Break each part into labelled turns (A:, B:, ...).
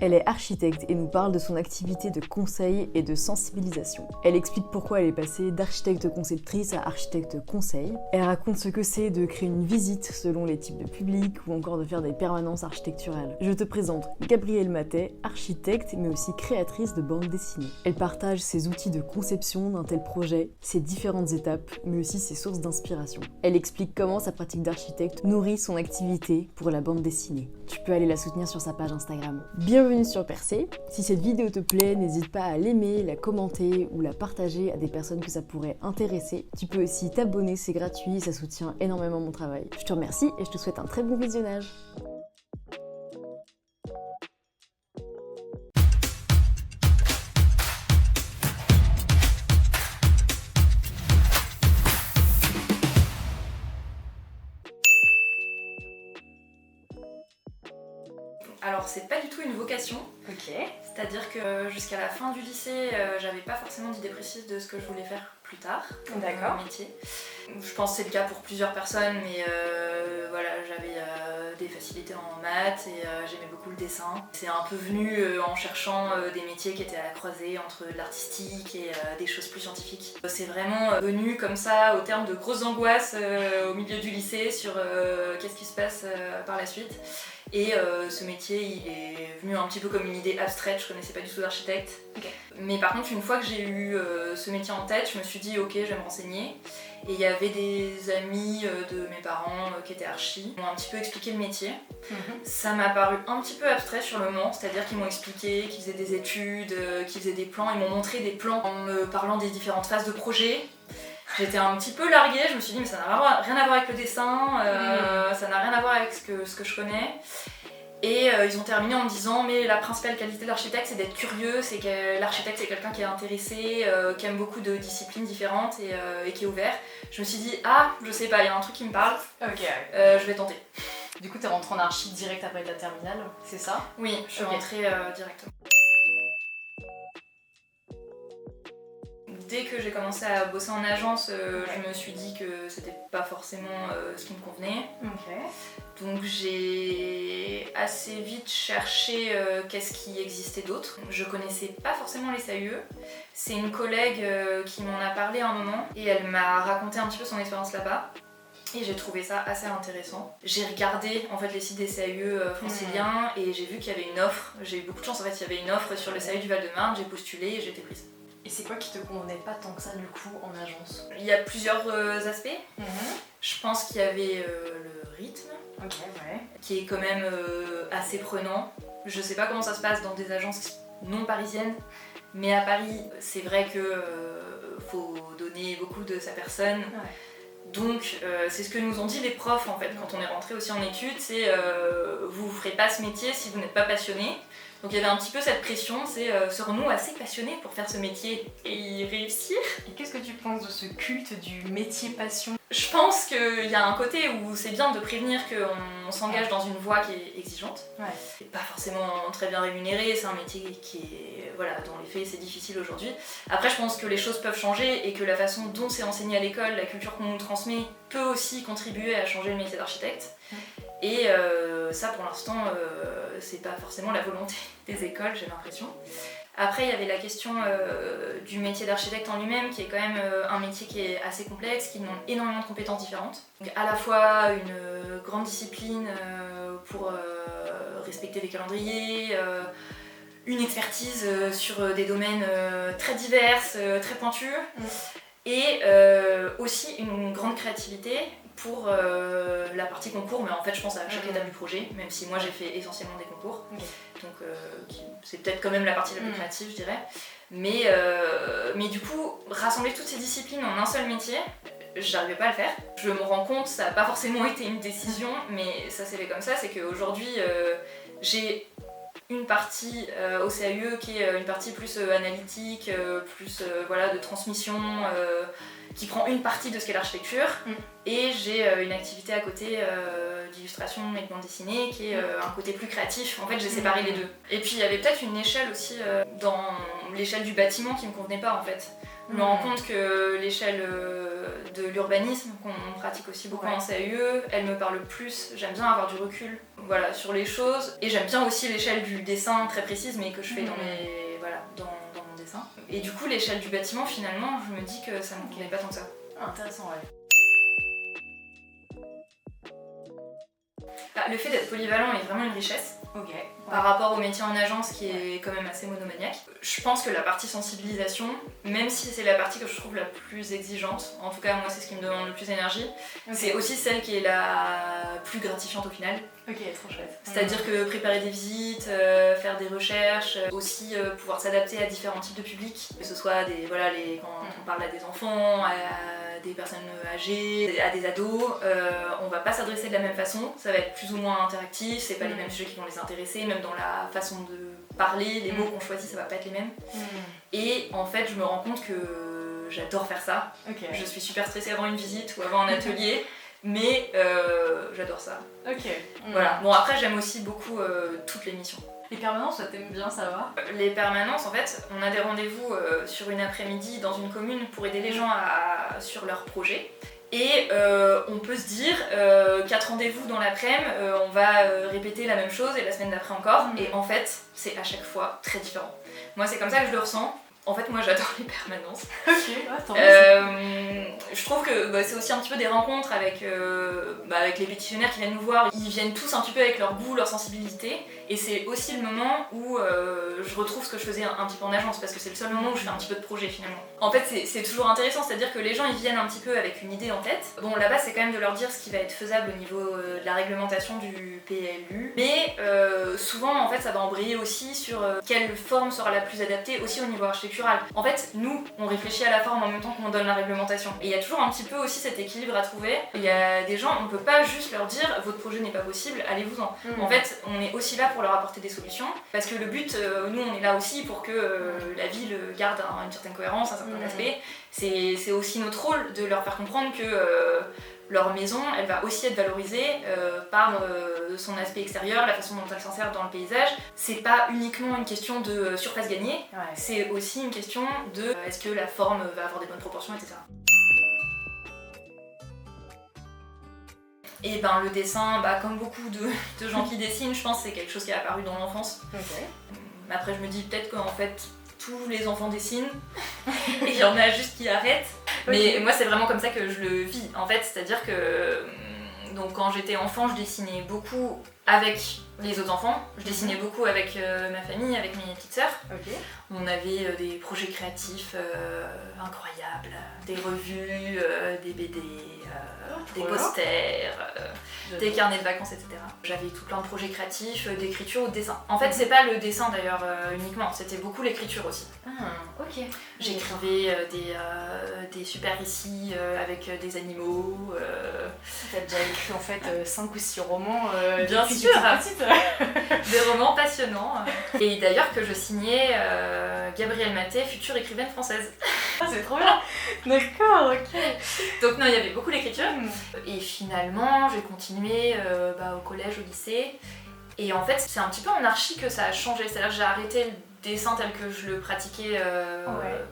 A: Elle est architecte et nous parle de son activité de conseil et de sensibilisation. Elle explique pourquoi elle est passée d'architecte conceptrice à architecte conseil. Elle raconte ce que c'est de créer une visite selon les types de public ou encore de faire des permanences architecturales. Je te présente Gabrielle Matet, architecte mais aussi créatrice de bande dessinée. Elle partage ses outils de conception d'un tel projet, ses différentes étapes, mais aussi ses sources d'inspiration. Elle explique comment sa pratique d'architecte nourrit son activité pour la bande dessinée. Tu peux aller la soutenir sur sa page Instagram. Bienvenue sur Percé. Si cette vidéo te plaît, n'hésite pas à l'aimer, la commenter ou la partager à des personnes que ça pourrait intéresser. Tu peux aussi t'abonner, c'est gratuit, ça soutient énormément mon travail. Je te remercie et je te souhaite un très bon visionnage.
B: Alors c'est pas du tout une vocation,
A: Ok.
B: c'est-à-dire que jusqu'à la fin du lycée, j'avais pas forcément d'idée précise de ce que je voulais faire plus tard,
A: D'accord.
B: mon métier. Je pense que c'est le cas pour plusieurs personnes, mais voilà, j'avais des facilités en maths et j'aimais beaucoup le dessin. C'est un peu venu en cherchant des métiers qui étaient à la croisée entre de l'artistique et des choses plus scientifiques. C'est vraiment venu comme ça au terme de grosses angoisses au milieu du lycée sur qu'est-ce qui se passe par la suite. Et ce métier, il est venu un petit peu comme une idée abstraite, je connaissais pas du tout d'architecte.
A: Okay.
B: Mais par contre, une fois que j'ai eu ce métier en tête, je me suis dit ok, je vais me renseigner. Et il y avait des amis de mes parents qui étaient archi, qui m'ont un petit peu expliqué le métier. Ça m'a paru un petit peu abstrait sur le moment, c'est-à-dire qu'ils m'ont expliqué qu'ils faisaient des études, qu'ils faisaient des plans, ils m'ont montré des plans en me parlant des différentes phases de projet. J'étais un petit peu larguée, je me suis dit mais ça n'a rien à voir avec le dessin, ça n'a rien à voir avec ce que je connais. Et ils ont terminé en me disant mais la principale qualité de l'architecte c'est d'être curieux, c'est que l'architecte c'est quelqu'un qui est intéressé, qui aime beaucoup de disciplines différentes et qui est ouvert. Je me suis dit ah je sais pas, il y a un truc qui me parle, je vais tenter.
A: Du coup, t'es rentrée en archi direct après de la terminale, c'est ça?
B: Oui, je suis rentrée directement. Dès que j'ai commencé à bosser en agence, je me suis dit que c'était pas forcément ce qui me convenait. Donc j'ai assez vite cherché qu'est-ce qui existait d'autre. Je connaissais pas forcément les SAUE. C'est une collègue qui m'en a parlé un moment et elle m'a raconté un petit peu son expérience là-bas. Et j'ai trouvé ça assez intéressant. J'ai regardé en fait les sites des SAUE franciliens et j'ai vu qu'il y avait une offre. J'ai eu beaucoup de chance en fait, il y avait une offre sur le SAUE du Val-de-Marne, j'ai postulé et j'ai été prise.
A: Et c'est quoi qui te convenait pas tant que ça du coup en agence?
B: Il y a plusieurs aspects. Je pense qu'il y avait le rythme, qui est quand même assez prenant. Je sais pas comment ça se passe dans des agences non parisiennes, mais à Paris, c'est vrai que faut donner beaucoup de sa personne. Donc c'est ce que nous ont dit les profs en fait quand on est rentré aussi en études, c'est vous ferez pas ce métier si vous n'êtes pas passionné. Donc il y avait un petit peu cette pression, c'est serons-nous assez passionnés pour faire ce métier et y réussir?
A: Et qu'est-ce que tu penses de ce culte du métier passion?
B: Je pense qu'il y a un côté où c'est bien de prévenir qu'on s'engage dans une voie qui est exigeante. C'est pas forcément très bien rémunéré, c'est un métier qui est, voilà, dans les faits c'est difficile aujourd'hui. Après je pense que les choses peuvent changer et que la façon dont c'est enseigné à l'école, la culture qu'on nous transmet, peut aussi contribuer à changer le métier d'architecte. Et ça pour l'instant c'est pas forcément la volonté des écoles, j'ai l'impression. Après il y avait la question du métier d'architecte en lui-même qui est quand même un métier qui est assez complexe, qui demande énormément de compétences différentes. Donc à la fois une grande discipline pour respecter les calendriers, une expertise sur des domaines très divers, très pointus, et aussi une grande créativité pour la partie concours, mais en fait je pense à chaque étape du projet, même si moi j'ai fait essentiellement des concours, donc c'est peut-être quand même la partie la plus créative je dirais, mais du coup rassembler toutes ces disciplines en un seul métier, j'arrivais pas à le faire. Je me rends compte, ça n'a pas forcément été une décision, mais ça s'est fait comme ça, c'est qu'aujourd'hui j'ai une partie au CAUE qui est une partie plus analytique, plus voilà, de transmission, qui prend une partie de ce qu'est l'architecture, et j'ai une activité à côté d'illustration et de bande dessinée qui est un côté plus créatif. En fait j'ai séparé les deux. Et puis il y avait peut-être une échelle aussi dans l'échelle du bâtiment qui me convenait pas en fait. Je me rends compte que l'échelle de l'urbanisme, qu'on pratique aussi beaucoup en CAUE, elle me parle plus. J'aime bien avoir du recul sur les choses. Et j'aime bien aussi l'échelle du dessin très précise, mais que je fais dans mon dessin. Et du coup, l'échelle du bâtiment, finalement, je me dis que ça ne me convenait pas tant que ça.
C: Intéressant, ouais.
B: Le fait d'être polyvalent est vraiment une richesse. Par rapport au métier en agence qui est quand même assez monomaniaque. Je pense que la partie sensibilisation, même si c'est la partie que je trouve la plus exigeante, en tout cas moi c'est ce qui me demande le plus d'énergie, c'est aussi celle qui est la plus gratifiante au final.
C: Ok, trop chouette.
B: C'est-à-dire que préparer des visites, faire des recherches, aussi pouvoir s'adapter à différents types de publics, que ce soit quand on parle à des enfants, à des personnes âgées, à des ados, on va pas s'adresser de la même façon, ça va être plus ou moins interactif, c'est pas les mêmes sujets qui vont les intéresser, même dans la façon de parler, les mots qu'on choisit ça va pas être les mêmes. Et en fait je me rends compte que j'adore faire ça. Je suis super stressée avant une visite ou avant un atelier. Mais j'adore ça. Voilà. Bon après j'aime aussi beaucoup toutes les missions.
C: Les permanences, ça t'aime bien, ça va?
B: Les permanences, en fait, on a des rendez-vous sur une après-midi dans une commune pour aider les gens sur leurs projets. Et on peut se dire 4 rendez-vous dans l'après-midi, on va répéter la même chose et la semaine d'après encore. Et en fait, c'est à chaque fois très différent. Moi, c'est comme ça que je le ressens. En fait, moi j'adore les permanences. Je trouve que c'est aussi un petit peu des rencontres avec les pétitionnaires qui viennent nous voir. Ils viennent tous un petit peu avec leur goût, leur sensibilité. Et c'est aussi le moment où je retrouve ce que je faisais un petit peu en agence, parce que c'est le seul moment où je fais un petit peu de projet finalement. En fait, c'est toujours intéressant, c'est-à-dire que les gens ils viennent un petit peu avec une idée en tête. Bon, là-bas, c'est quand même de leur dire ce qui va être faisable au niveau de la réglementation du PLU. Mais souvent, en fait, ça va embrayer aussi sur quelle forme sera la plus adaptée aussi au niveau architectural. En fait, nous, on réfléchit à la forme en même temps qu'on donne la réglementation. Et il y a toujours un petit peu aussi cet équilibre à trouver. Il y a des gens, on peut pas juste leur dire votre projet n'est pas possible, allez-vous-en. En fait, on est aussi là pour leur apporter des solutions. Parce que le but, nous, on est là aussi pour que la ville garde une certaine cohérence, un certain aspect. C'est aussi notre rôle de leur faire comprendre que leur maison, elle va aussi être valorisée par son aspect extérieur, la façon dont elle s'insère dans le paysage. C'est pas uniquement une question de surface gagnée, c'est aussi une question de est-ce que la forme va avoir des bonnes proportions, etc. Et le dessin, comme beaucoup de gens qui dessinent, je pense que c'est quelque chose qui est apparu dans l'enfance. Après je me dis peut-être qu'en fait tous les enfants dessinent et il y en a juste qui arrêtent. Mais moi c'est vraiment comme ça que je le vis en fait, c'est-à-dire que donc quand j'étais enfant je dessinais beaucoup avec les autres enfants, je dessinais beaucoup avec ma famille, avec mes petites sœurs. On avait des projets créatifs incroyables, des revues, des BD, des posters, des carnets de vacances, etc. J'avais tout plein de projets créatifs, d'écriture ou de dessin. En fait, c'est pas le dessin d'ailleurs uniquement, c'était beaucoup l'écriture aussi. J'écrivais des super récits avec des animaux.
C: T'as déjà écrit en fait 5 ou 6 romans
B: bien sûr, des romans passionnants. Et d'ailleurs que je signais Gabrielle Maté, future écrivaine française.
C: C'est trop bien. D'accord, ok.
B: Donc non, il y avait beaucoup l'écriture. Et finalement, j'ai continué au collège, au lycée. Et en fait, c'est un petit peu en archi que ça a changé. C'est-à-dire que j'ai arrêté le dessin tel que je le pratiquais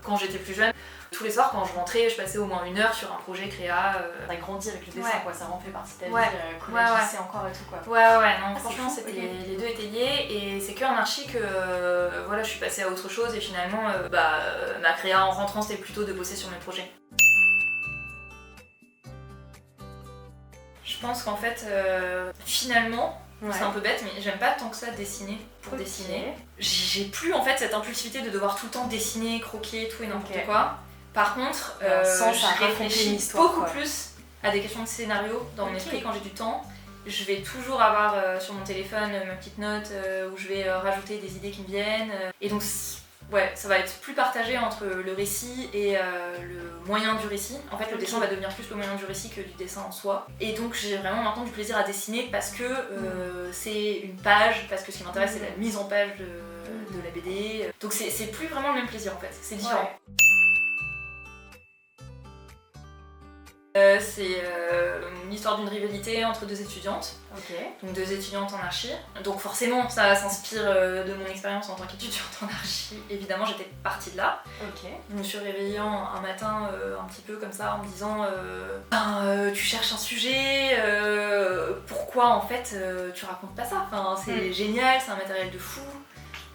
B: quand j'étais plus jeune. Tous les soirs, quand je rentrais, je passais au moins 1 heure sur un projet créa.
C: T'as grandi avec le dessin, quoi. Ça en fait partie de ta vie,
B: collège,
C: lycée encore et tout, quoi.
B: Non, franchement, les deux étaient liés. Et c'est qu'en archi que je suis passée à autre chose. Et finalement, ma créa en rentrant, c'était plutôt de bosser sur mes projets. Je pense qu'en fait, finalement, c'est un peu bête, mais j'aime pas tant que ça dessiner pour dessiner. J'ai plus en fait cette impulsivité de devoir tout le temps dessiner, croquer, tout et n'importe quoi. Par contre, je réfléchis beaucoup plus à des questions de scénario dans mon esprit quand j'ai du temps. Je vais toujours avoir sur mon téléphone ma petite note où je vais rajouter des idées qui me viennent. Et donc ça va être plus partagé entre le récit et le moyen du récit. En fait, le dessin va devenir plus le moyen du récit que du dessin en soi. Et donc j'ai vraiment maintenant du plaisir à dessiner parce que c'est une page, parce que ce qui m'intéresse c'est la mise en page de la BD. Donc c'est plus vraiment le même plaisir en fait, c'est différent. C'est l'histoire d'une rivalité entre deux étudiantes. Donc 2 étudiantes en archi. Donc forcément ça s'inspire de mon expérience en tant qu'étudiante en archi. Évidemment j'étais partie de là. Je me suis réveillée un matin un petit peu comme ça en me disant tu cherches un sujet, pourquoi en fait tu racontes pas ça, enfin, c'est génial, c'est un matériel de fou.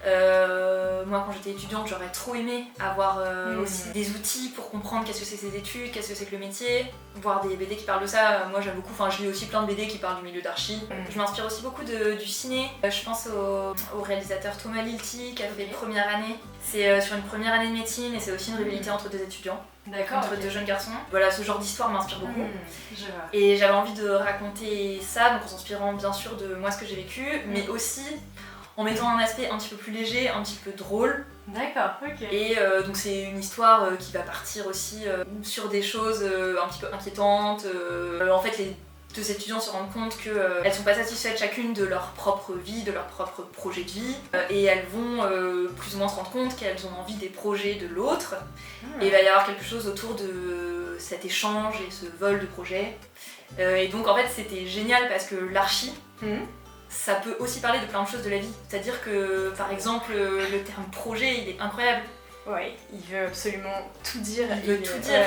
B: Moi quand j'étais étudiante j'aurais trop aimé avoir aussi des outils pour comprendre qu'est-ce que c'est ces études, qu'est-ce que c'est que le métier, voir des BD qui parlent de ça. Moi j'aime beaucoup, je lis aussi plein de BD qui parlent du milieu d'archi. Je m'inspire aussi beaucoup du ciné. Je pense au réalisateur Thomas Lilti qui a fait Première année. C'est sur une première année de médecine et c'est aussi une rivalité entre 2 étudiants. Entre 2 jeunes garçons. Voilà, ce genre d'histoire m'inspire beaucoup. Et j'avais envie de raconter ça, donc en s'inspirant bien sûr de moi ce que j'ai vécu, mais aussi en mettant un aspect un petit peu plus léger, un petit peu drôle. Et donc c'est une histoire qui va partir aussi sur des choses un petit peu inquiétantes. En fait, les 2 étudiants se rendent compte qu'elles sont pas satisfaites chacune de leur propre vie, de leur propre projet de vie, et elles vont plus ou moins se rendre compte qu'elles ont envie des projets de l'autre. Et il va y avoir quelque chose autour de cet échange et ce vol de projets. Et donc en fait c'était génial parce que l'archi, ça peut aussi parler de plein de choses de la vie. C'est-à-dire que, par exemple, le terme projet, il est incroyable.
C: Il veut absolument tout dire.
B: Il veut tout dire.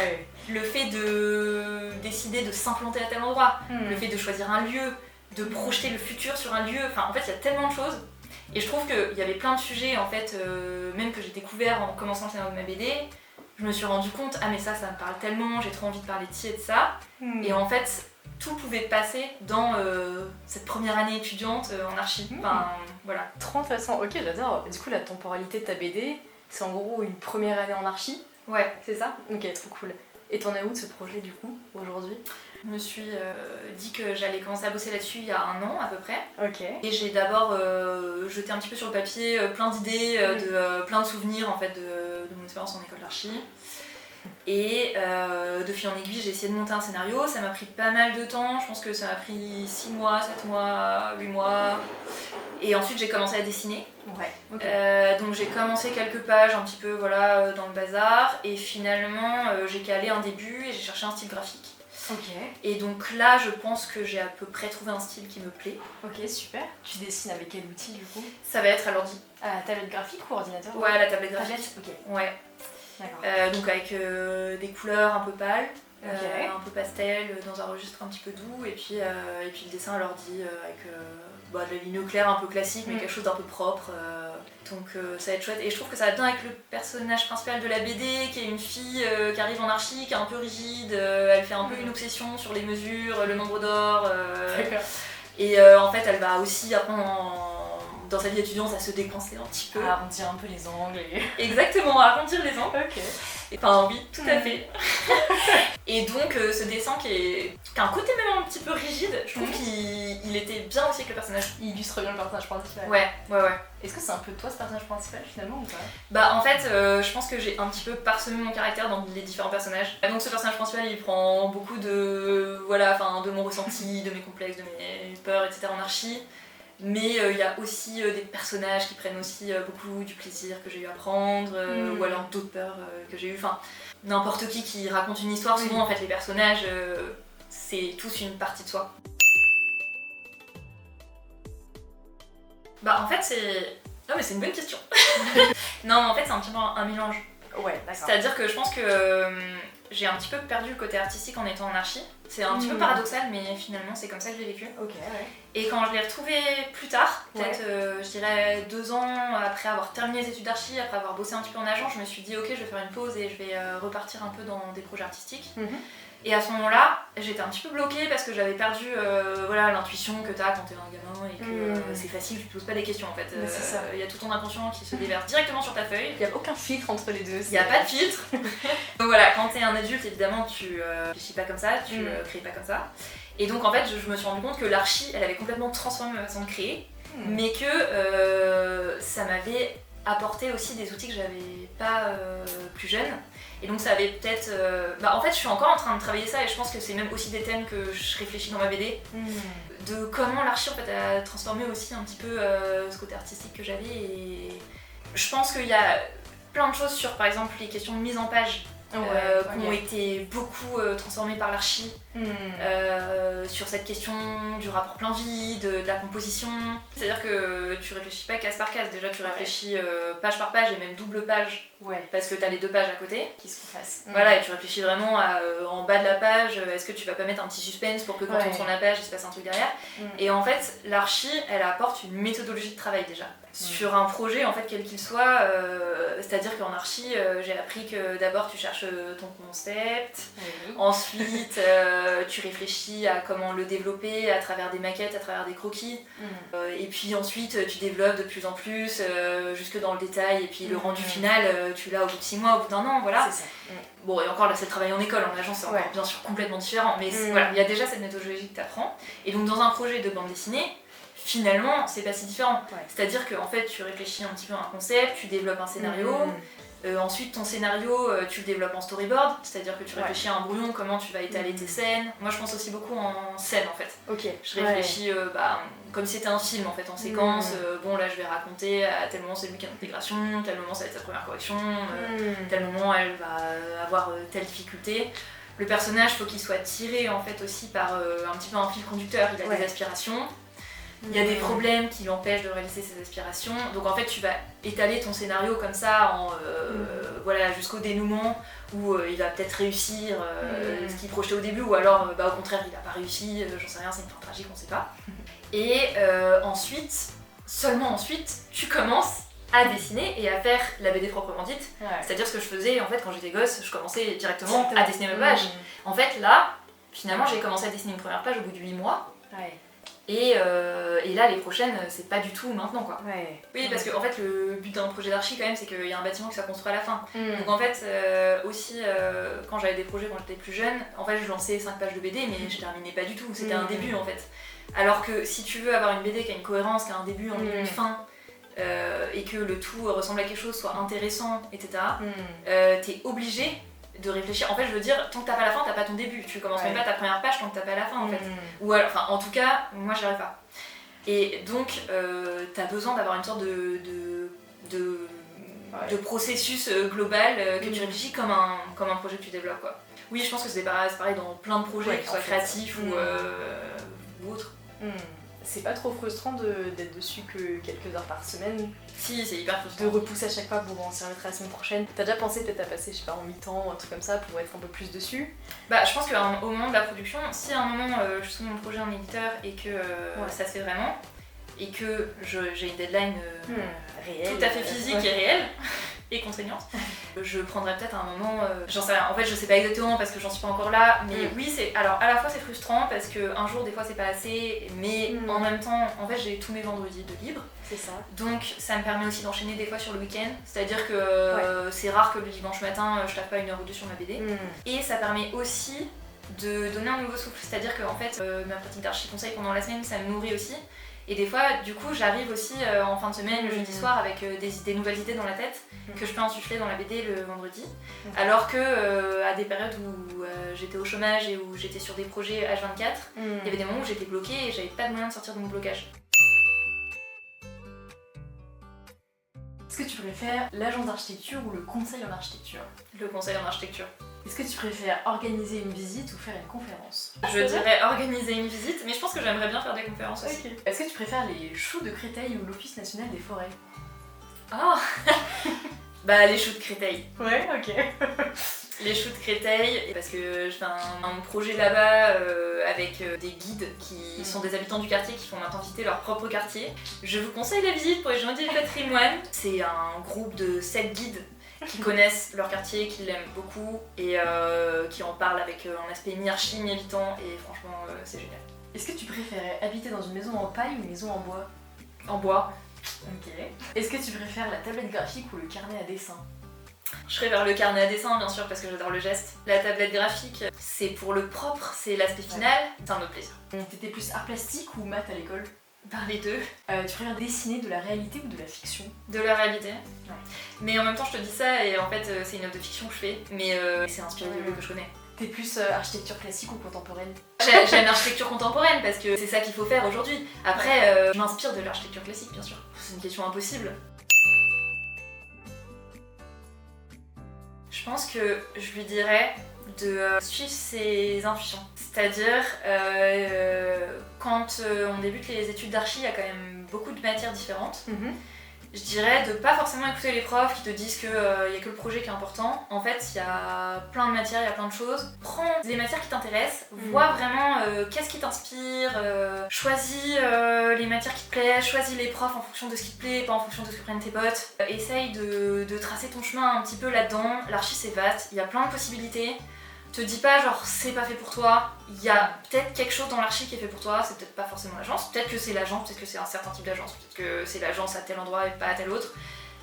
B: Le fait de décider de s'implanter à tel endroit, le fait de choisir un lieu, de projeter le futur sur un lieu. Enfin, en fait, il y a tellement de choses. Et je trouve qu'il y avait plein de sujets, en fait, même que j'ai découvert en commençant le scénario de ma BD. Je me suis rendu compte, mais ça me parle tellement, j'ai trop envie de parler de ci et de ça. Et en fait, tout pouvait passer dans cette première année étudiante en archi. Enfin, voilà.
C: Trop intéressant, j'adore. Du coup, la temporalité de ta BD, c'est en gros une première année en archi.
B: C'est ça.
C: Trop cool. Et t'en es où de ce projet du coup, aujourd'hui ?
B: Je me suis dit que j'allais commencer à bosser là-dessus il y a 1 an à peu près.
C: Et
B: j'ai d'abord jeté un petit peu sur le papier plein d'idées, plein de souvenirs en fait de mon expérience en école d'archi. Et de fil en aiguille, j'ai essayé de monter un scénario. Ça m'a pris pas mal de temps. Je pense que ça m'a pris 6 mois, 7 mois, 8 mois. Et ensuite, j'ai commencé à dessiner. Donc j'ai commencé quelques pages un petit peu dans le bazar. Et finalement, j'ai calé un début et j'ai cherché un style graphique. Et donc là, je pense que j'ai à peu près trouvé un style qui me plaît.
C: Super. Tu dessines avec quel outil du coup ?
B: Ça va être à l'ordi.
C: À la tablette graphique ou ordinateur ?
B: Ouais, la tablette graphique.
C: Ouais.
B: Donc avec des couleurs un peu pâles, un peu pastel, dans un registre un petit peu doux, et puis le dessin à l'ordi avec de la ligne claire un peu classique, mais quelque chose d'un peu propre. Donc ça va être chouette. Et je trouve que ça va bien avec le personnage principal de la BD, qui est une fille qui arrive en archi, qui est un peu rigide, elle fait un peu une obsession sur les mesures, le nombre d'or. Et en fait, elle va aussi apprendre dans sa vie étudiante à se décoincer un petit peu.
C: À arrondir un peu les angles.
B: Exactement, à arrondir les angles. Enfin oui, tout à fait. Et donc ce dessin qui a un côté même un petit peu rigide, je trouve qu'il était bien aussi avec le personnage.
C: Il illustre bien le personnage principal.
B: Ouais.
C: Est-ce que c'est un peu toi ce personnage principal finalement ou pas ?
B: Bah en fait, je pense que j'ai un petit peu parsemé mon caractère dans les différents personnages. Donc ce personnage principal, il prend beaucoup de mon ressenti, de mes complexes, de mes peurs, etc. en archi. Mais il y a aussi des personnages qui prennent aussi beaucoup du plaisir que j'ai eu à prendre, ou alors d'autres peurs que j'ai eu. Enfin, n'importe qui raconte une histoire, souvent en fait les personnages, c'est tous une partie de soi. Bah en fait c'est... Non mais c'est une bonne question. Non en fait c'est un petit peu un mélange.
C: D'accord.
B: C'est-à-dire que je pense que j'ai un petit peu perdu le côté artistique en étant en archi. C'est un petit peu paradoxal, mais finalement c'est comme ça que j'ai vécu. Et quand je l'ai retrouvé plus tard, peut-être je dirais 2 ans après avoir terminé les études d'archi, après avoir bossé un petit peu en agence, je me suis dit ok, je vais faire une pause et je vais repartir un peu dans des projets artistiques. Et à ce moment-là, j'étais un petit peu bloquée parce que j'avais perdu l'intuition que t'as quand t'es un gamin et que c'est facile, tu te poses pas des questions en fait. Il y a tout ton inconscient qui se déverse directement sur ta feuille.
C: Il n'y a aucun filtre entre les deux.
B: Il n'y a pas de filtre. Donc voilà, quand t'es un adulte, évidemment, tu réfléchis pas comme ça, tu crées pas comme ça. Et donc en fait, je me suis rendu compte que l'archi, elle avait complètement transformé ma façon de créer, mais que ça m'avait apporté aussi des outils que j'avais pas plus jeune. Et donc ça avait peut-être... en fait je suis encore en train de travailler ça et je pense que c'est même aussi des thèmes que je réfléchis dans ma BD. De comment l'archi en fait a transformé aussi un petit peu ce côté artistique que j'avais. Et je pense qu'il y a plein de choses sur par exemple les questions de mise en page qui ont été beaucoup transformées par l'archi, sur cette question du rapport plan-vide, de la composition. C'est-à-dire que tu réfléchis pas case par case, déjà tu réfléchis page par page et même double page, parce que tu as les deux pages à côté.
C: Qui se fassent.
B: Voilà, et tu réfléchis vraiment en bas de la page, est-ce que tu vas pas mettre un petit suspense pour que quand on tourne la page, il se passe un truc derrière. Et en fait, l'archi, elle apporte une méthodologie de travail déjà. Sur un projet, en fait, quel qu'il soit, c'est-à-dire qu'en archi, j'ai appris que d'abord tu cherches ton concept, ensuite tu réfléchis à comment le développer à travers des maquettes, à travers des croquis, et puis ensuite tu développes de plus en plus jusque dans le détail, et puis le rendu final, tu l'as au bout de 6 mois, au bout d'un an, voilà.
C: C'est ça.
B: Bon, et encore là, c'est le travail en école, en agence, c'est encore bien sûr complètement différent, mais voilà, il y a déjà cette méthodologie que tu apprends, et donc dans un projet de bande dessinée, finalement, c'est pas si différent. C'est-à-dire que en fait, tu réfléchis un petit peu à un concept, tu développes un scénario, ensuite ton scénario, tu le développes en storyboard, c'est-à-dire que tu réfléchis à un brouillon, comment tu vas étaler tes scènes. Moi, je pense aussi beaucoup en scène, en fait. Je réfléchis comme si c'était un film, en fait, en séquence. Bon, là, je vais raconter à tel moment c'est lui qui a l'intégration, tel moment ça va être sa première correction, tel moment elle va avoir telle difficulté. Le personnage, faut qu'il soit tiré, en fait, aussi par un petit peu un fil conducteur. Il a des aspirations. Il y a des problèmes qui l'empêchent de réaliser ses aspirations, donc en fait tu vas étaler ton scénario comme ça voilà, jusqu'au dénouement où il va peut-être réussir ce qu'il projetait au début, ou alors au contraire il n'a pas réussi, j'en sais rien, c'est une fin tragique, on sait pas. Et ensuite, seulement ensuite, tu commences à dessiner et à faire la BD proprement dite, c'est-à-dire ce que je faisais en fait quand j'étais gosse, je commençais directement à dessiner mes pages. En fait là, finalement j'ai commencé à dessiner une première page au bout de 8 mois. Et là, les prochaines, c'est pas du tout maintenant, quoi. Oui, parce que en fait, le but d'un projet d'archi, quand même, c'est qu'il y a un bâtiment qui soit construit à la fin. Donc en fait, aussi, quand j'avais des projets quand j'étais plus jeune, en fait, je lançais 5 pages de BD, mais je terminais pas du tout. C'était un début, en fait. Alors que si tu veux avoir une BD qui a une cohérence, qui a un début, un milieu, une fin, et que le tout ressemble à quelque chose, soit intéressant, etc., t'es obligé de réfléchir. En fait, je veux dire, tant que t'as pas la fin, t'as pas ton début. Tu commences même pas ta première page tant que t'as pas la fin, en fait. Ou alors, enfin, en tout cas, moi, j'y arrive pas. Et donc, t'as besoin d'avoir une sorte de processus global que tu réfléchis comme un projet que tu développes, quoi. Oui, je pense que c'est pareil dans plein de projets, qu'ils soient créatifs ou autres.
C: C'est pas trop frustrant d'être dessus que quelques heures par semaine?
B: Si, c'est hyper frustrant.
C: De repousser à chaque fois pour en s'y remettre la semaine prochaine. T'as déjà pensé peut-être à passer, je sais pas, en mi-temps ou un truc comme ça pour être un peu plus dessus?
B: Bah, je pense qu'au moment de la production, si à un moment je soumets mon projet en éditeur et que ça se fait vraiment, et que j'ai une deadline réelle, tout à fait physique et réelle, et contraignante, je prendrais peut-être un moment, j'en sais rien, en fait je sais pas exactement parce que j'en suis pas encore là, mais oui, alors à la fois c'est frustrant parce qu'un jour des fois c'est pas assez, mais en même temps, en fait j'ai tous mes vendredis de libre.
C: C'est ça.
B: Donc ça me permet aussi d'enchaîner des fois sur le week-end, c'est-à-dire que c'est rare que le dimanche matin je tape pas 1 heure ou 2 sur ma BD, et ça permet aussi de donner un nouveau souffle, c'est-à-dire que en fait ma pratique d'archi conseil pendant la semaine ça me nourrit aussi. Et des fois, du coup, j'arrive aussi en fin de semaine, le jeudi soir, avec des nouvelles idées dans la tête que je peux insuffler dans la BD le vendredi. Alors que à des périodes où j'étais au chômage et où j'étais sur des projets H24, il y avait des moments où j'étais bloquée et j'avais pas de moyen de sortir de mon blocage.
C: Est-ce que tu préfères l'agence d'architecture ou le conseil en architecture?
B: Le conseil en architecture.
C: Est-ce que tu préfères organiser une visite ou faire une conférence?
B: Je dirais organiser une visite, mais je pense que j'aimerais bien faire des conférences aussi.
C: Est-ce que tu préfères les choux de Créteil ou l'Office national des forêts?
B: Ah Bah les choux de Créteil.
C: Ouais, ok.
B: Les choux de Créteil, parce que je fais un projet là-bas avec des guides qui sont des habitants du quartier qui font maintenant visiter leur propre quartier. Je vous conseille la visite pour les gens du patrimoine. C'est un groupe de 7 guides qui connaissent leur quartier, qui l'aiment beaucoup et qui en parlent avec un aspect mi-archi, mi-habitant, et franchement c'est génial.
C: Est-ce que tu préférais habiter dans une maison en paille ou une maison en bois?
B: En bois.
C: Ok. Est-ce que tu préfères la tablette graphique ou le carnet à dessin?
B: Je serais vers le carnet à dessin bien sûr parce que j'adore le geste. La tablette graphique, c'est pour le propre, c'est l'aspect final, c'est un autre plaisir.
C: T'étais plus art plastique ou maths à l'école?
B: Par les deux.
C: Tu préfères dessiner de la réalité ou de la fiction?
B: De la réalité. Ouais. Mais en même temps je te dis ça et en fait c'est une œuvre de fiction que je fais, mais c'est inspiré de lieux que je connais.
C: T'es plus architecture classique ou contemporaine?
B: J'aime l'architecture contemporaine parce que c'est ça qu'il faut faire aujourd'hui. Après, je m'inspire de l'architecture classique bien sûr. C'est une question impossible. Je Je pense que je lui dirais de suivre ses intuitions. C'est-à-dire, quand on débute les études d'archi, il y a quand même beaucoup de matières différentes. Je dirais de pas forcément écouter les profs qui te disent qu'il n'y a que le projet qui est important. En fait, il y a plein de matières, il y a plein de choses. Prends les matières qui t'intéressent, vois vraiment qu'est-ce qui t'inspire, choisis les matières qui te plaisent, choisis les profs en fonction de ce qui te plaît, pas en fonction de ce que prennent tes potes. Essaye de tracer ton chemin un petit peu là-dedans. L'archi c'est vaste, il y a plein de possibilités. Te dis pas genre c'est pas fait pour toi, il y a peut-être quelque chose dans l'archi qui est fait pour toi, c'est peut-être pas forcément l'agence, peut-être que c'est l'agence, peut-être que c'est un certain type d'agence, peut-être que c'est l'agence à tel endroit et pas à tel autre.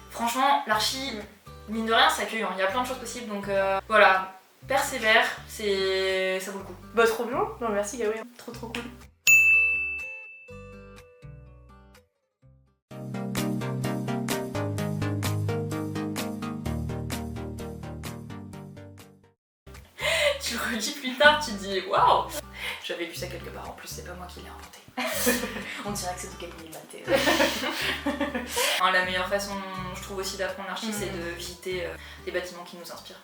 B: Franchement, l'archi, mine de rien, c'est accueillant, il y a plein de choses possibles, donc voilà, persévère, ça vaut le coup.
C: Bah trop bien, non merci Gabriel, trop cool.
B: Tu le redis plus tard, tu te dis waouh! J'avais lu ça quelque part, en plus c'est pas moi qui l'ai inventé.
C: On dirait que c'est tout Camille Maté.
B: La meilleure façon, je trouve aussi d'apprendre l'archi, c'est de visiter des bâtiments qui nous inspirent.